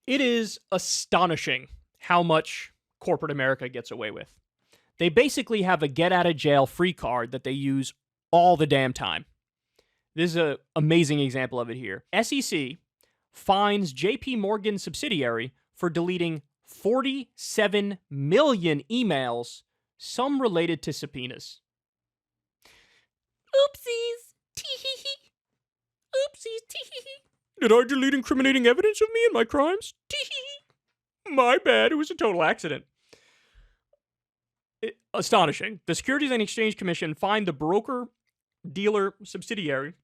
It is astonishing how much corporate America gets away with. They basically have a get out of jail free card that they use all the damn time. This is an amazing example of it here. SEC fines JP Morgan subsidiary for deleting 47 million emails, some related to subpoenas. Oopsies. Tee-hee-hee. Oopsies. Tee-hee-hee. Did I delete incriminating evidence of me and my crimes? Tee-hee-hee. My bad. It was a total accident. Astonishing. The Securities and Exchange Commission fined the broker-dealer subsidiary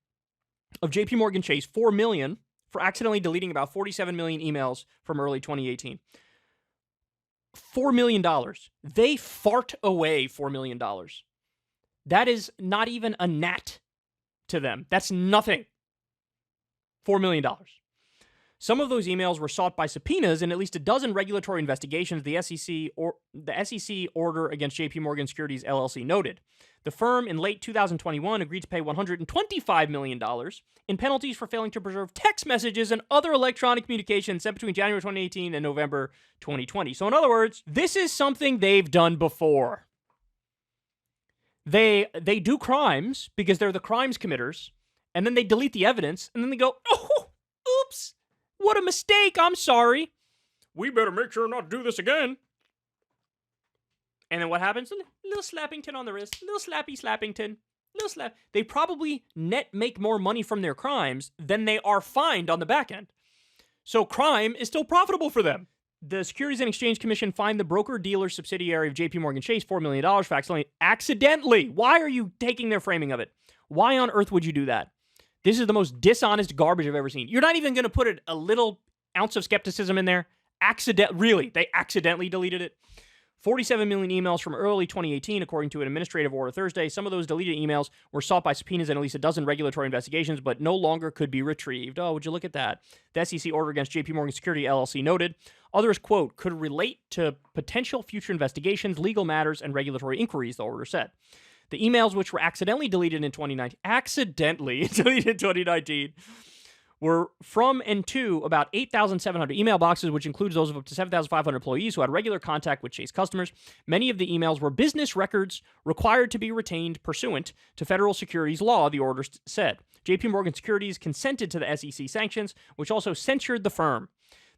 of JP Morgan Chase $4 million for accidentally deleting about 47 million emails from early 2018. $4 million. They fart away $4 million. That is not even a gnat to them. That's nothing. $4 million. Some of those emails were sought by subpoenas in at least a dozen regulatory investigations, the SEC order against JP Morgan Securities LLC noted. The firm in late 2021 agreed to pay $125 million in penalties for failing to preserve text messages and other electronic communications sent between January 2018 and November 2020. So in other words, this is something they've done before. They do crimes because they're the crimes committers, and then they delete the evidence, and then they go, oh, oops. What a mistake. I'm sorry. We better make sure not to do this again. And then what happens? Little slappington on the wrist. Little slappington. Little slap. They probably net make more money from their crimes than they are fined on the back end. So crime is still profitable for them. The Securities and Exchange Commission fined the broker-dealer subsidiary of JP Morgan Chase $4 million for accidentally. Why are you taking their framing of it? Why on earth would you do that? This is the most dishonest garbage I've ever seen. You're not even going to put a little ounce of skepticism in there. Really, they accidentally deleted it. 47 million emails from early 2018, according to an administrative order Thursday. Some of those deleted emails were sought by subpoenas in at least a dozen regulatory investigations, but no longer could be retrieved. Oh, would you look at that? The SEC order against JP Morgan Security LLC noted, others, quote, could relate to potential future investigations, legal matters, and regulatory inquiries, the order said. The emails, which were accidentally deleted in 2019, were from and to about 8,700 email boxes, which includes those of up to 7,500 employees who had regular contact with Chase customers. Many of the emails were business records required to be retained pursuant to federal securities law, the order said. JP Morgan Securities consented to the SEC sanctions, which also censured the firm.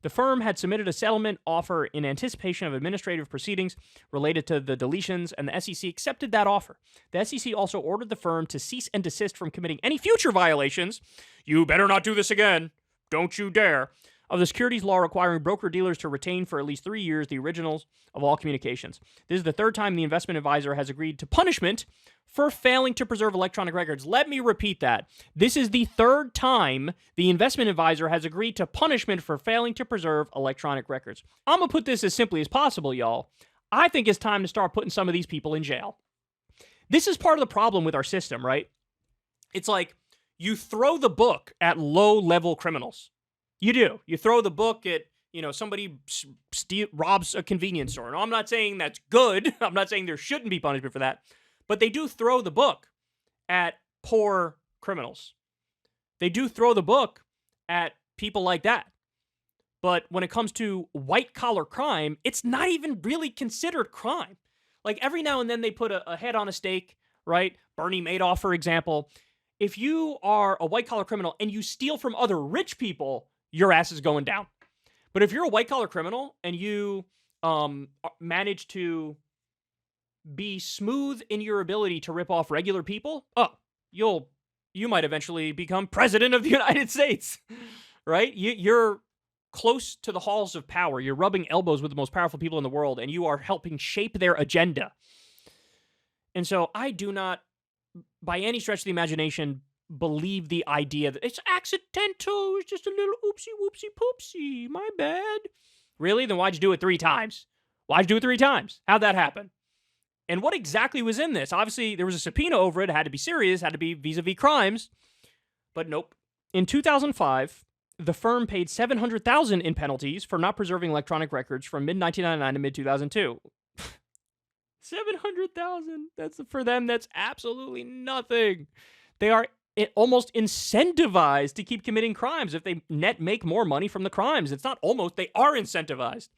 The firm had submitted a settlement offer in anticipation of administrative proceedings related to the deletions, and the SEC accepted that offer. The SEC also ordered the firm to cease and desist from committing any future violations. You better not do this again. Don't you dare. Of the securities law requiring broker-dealers to retain for at least 3 years the originals of all communications. This is the third time the investment advisor has agreed to punishment for failing to preserve electronic records. Let me repeat that. This is the third time the investment advisor has agreed to punishment for failing to preserve electronic records. I'm going to put this as simply as possible, y'all. I think it's time to start putting some of these people in jail. This is part of the problem with our system, right? It's like you throw the book at low-level criminals. You do. You throw the book at, somebody robs a convenience store. No, I'm not saying that's good. I'm not saying there shouldn't be punishment for that. But they do throw the book at poor criminals. They do throw the book at people like that. But when it comes to white-collar crime, it's not even really considered crime. Like, every now and then they put a head on a stake, right? Bernie Madoff, for example. If you are a white-collar criminal and you steal from other rich people, your ass is going down. But if you're a white-collar criminal and you manage to be smooth in your ability to rip off regular people, you might eventually become president of the United States, right? You're close to the halls of power. You're rubbing elbows with the most powerful people in the world, and you are helping shape their agenda. And so I do not, by any stretch of the imagination, believe the idea that it's accidental, it's just a little oopsie whoopsie poopsie, my bad. Really? Then why'd you do it 3 times? Why'd you do it 3 times? How'd that happen? And what exactly was in this? Obviously, there was a subpoena over it. It had to be serious, had to be vis-a-vis crimes. But nope. In 2005, the firm paid $700,000 in penalties for not preserving electronic records from mid-1999 to mid-2002. $700,000. For them, that's absolutely nothing. They are almost incentivized to keep committing crimes if they make more money from the crimes. It's not almost, they are incentivized.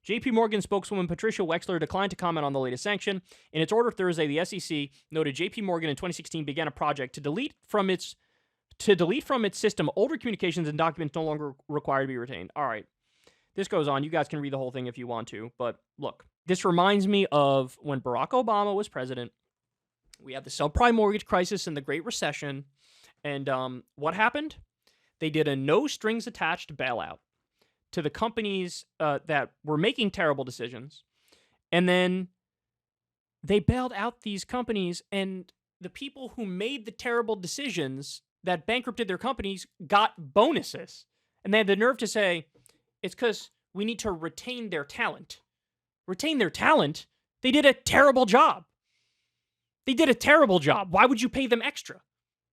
JP Morgan spokeswoman Patricia Wexler declined to comment on the latest sanction. In its order Thursday, the SEC noted JP Morgan in 2016 began a project to delete from its system older communications and documents no longer required to be retained. All right. This goes on. You guys can read the whole thing if you want to. But look, this reminds me of when Barack Obama was president. We had the subprime mortgage crisis and the Great Recession. And what happened? They did a no-strings-attached bailout to the companies that were making terrible decisions. And then they bailed out these companies, and the people who made the terrible decisions that bankrupted their companies got bonuses. And they had the nerve to say, it's because we need to retain their talent. Retain their talent? They did a terrible job. They did a terrible job. Why would you pay them extra?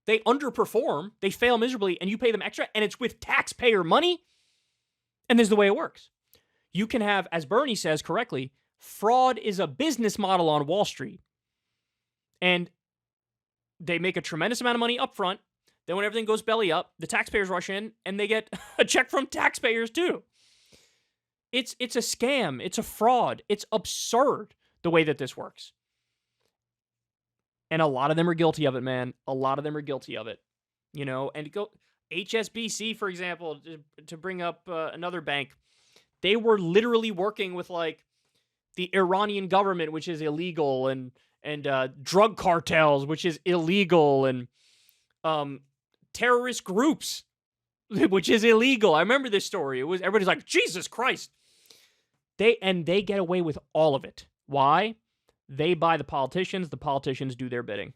They underperform, they fail miserably, and you pay them extra, and it's with taxpayer money? And this is the way it works. You can have, as Bernie says correctly, fraud is a business model on Wall Street. And they make a tremendous amount of money up front. Then when everything goes belly up, the taxpayers rush in, and they get a check from taxpayers too. It's a scam. It's a fraud. It's absurd the way that this works. And a lot of them are guilty of it, man. A lot of them are guilty of it. You know, and go HSBC, for example, to bring up another bank, they were literally working with like the Iranian government, which is illegal, and drug cartels, which is illegal, and terrorist groups, which is illegal. I remember this story. It was everybody's like, Jesus Christ. They get away with all of it. Why? They buy the politicians do their bidding.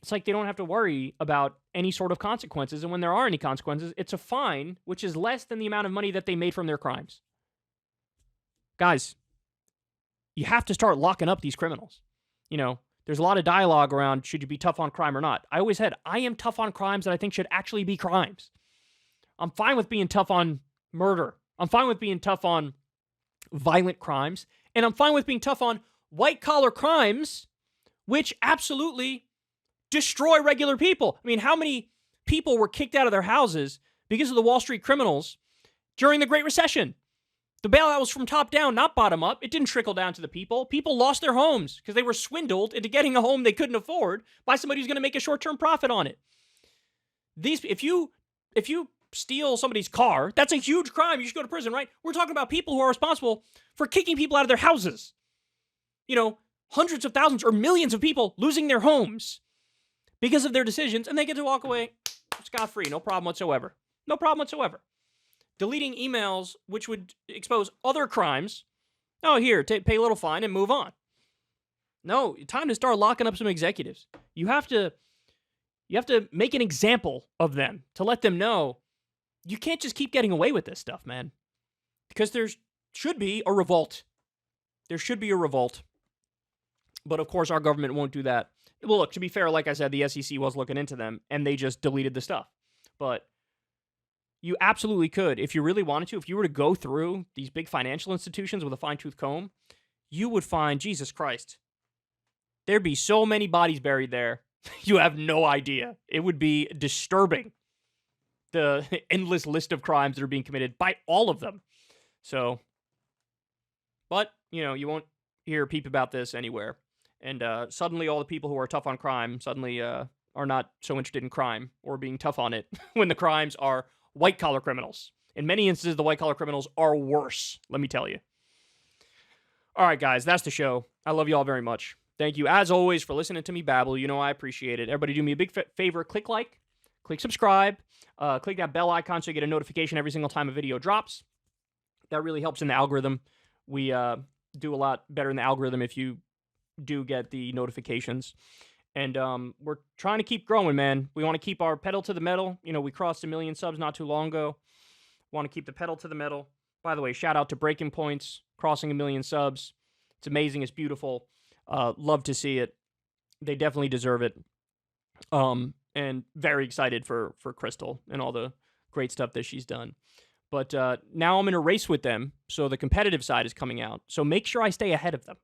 It's like they don't have to worry about any sort of consequences, and when there are any consequences, it's a fine, which is less than the amount of money that they made from their crimes. Guys, you have to start locking up these criminals. You know, there's a lot of dialogue around should you be tough on crime or not. I always said, I am tough on crimes that I think should actually be crimes. I'm fine with being tough on murder. I'm fine with being tough on violent crimes. And I'm fine with being tough on white-collar crimes, which absolutely destroy regular people. I mean, how many people were kicked out of their houses because of the Wall Street criminals during the Great Recession? The bailout was from top down, not bottom up. It didn't trickle down to the people. People lost their homes because they were swindled into getting a home they couldn't afford by somebody who's going to make a short-term profit on it. If you steal somebody's car, that's a huge crime. You should go to prison, right? We're talking about people who are responsible for kicking people out of their houses. You know, hundreds of thousands or millions of people losing their homes because of their decisions, and they get to walk away scot-free. No problem whatsoever. No problem whatsoever. Deleting emails which would expose other crimes. Oh, here, pay a little fine and move on. No, time to start locking up some executives. You have to make an example of them to let them know you can't just keep getting away with this stuff, man. Because there should be a revolt. There should be a revolt. But of course, our government won't do that. Well, look, to be fair, like I said, the SEC was looking into them, and they just deleted the stuff. But you absolutely could, if you really wanted to, if you were to go through these big financial institutions with a fine-tooth comb, you would find, Jesus Christ, there'd be so many bodies buried there. You have no idea. It would be disturbing, the endless list of crimes that are being committed by all of them. So, but, you know, you won't hear a peep about this anywhere. And suddenly all the people who are tough on crime suddenly are not so interested in crime or being tough on it when the crimes are white-collar criminals. In many instances, the white-collar criminals are worse, let me tell you. All right, guys, that's the show. I love you all very much. Thank you, as always, for listening to me babble. You know I appreciate it. Everybody do me a big favor. Click like, click subscribe, click that bell icon so you get a notification every single time a video drops. That really helps in the algorithm. We do a lot better in the algorithm if you do get the notifications. And we're trying to keep growing, man. We want to keep our pedal to the metal. You know, we crossed 1 million subs not too long ago. Want to keep the pedal to the metal. By the way, shout out to Breaking Points, crossing 1 million subs. It's amazing. It's beautiful. Love to see it. They definitely deserve it. And very excited for Crystal and all the great stuff that she's done. But now I'm in a race with them, so the competitive side is coming out. So make sure I stay ahead of them,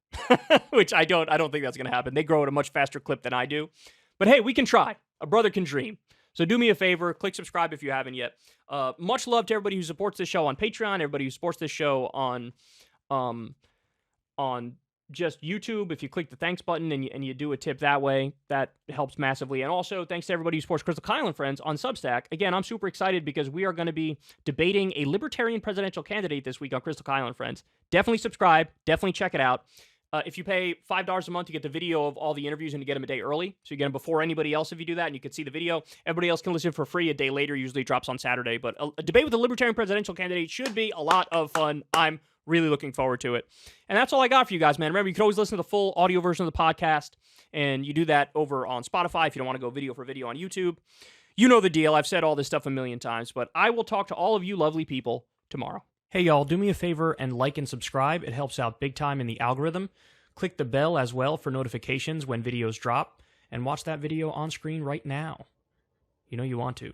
which I don't think that's going to happen. They grow at a much faster clip than I do. But hey, we can try. A brother can dream. So do me a favor, click subscribe if you haven't yet. Much love to everybody who supports this show on Patreon, everybody who supports this show on just YouTube. If you click the thanks button and you do a tip that way, that helps massively. And also, thanks to everybody who supports Crystal Kyle and Friends on Substack. Again, I'm super excited because we are going to be debating a libertarian presidential candidate this week on Crystal Kyle and Friends. Definitely subscribe. Definitely check it out. If you pay $5 a month, you get the video of all the interviews and you get them a day early. So you get them before anybody else if you do that, and you can see the video. Everybody else can listen for free a day later. Usually drops on Saturday. But a debate with a libertarian presidential candidate should be a lot of fun. I'm really looking forward to it. And that's all I got for you guys, man. Remember, you can always listen to the full audio version of the podcast, and you do that over on Spotify if you don't want to go video for video on YouTube. You know the deal. I've said all this stuff a million times, but I will talk to all of you lovely people tomorrow. Hey, y'all, do me a favor and like and subscribe. It helps out big time in the algorithm. Click the bell as well for notifications when videos drop, and watch that video on screen right now. You know you want to.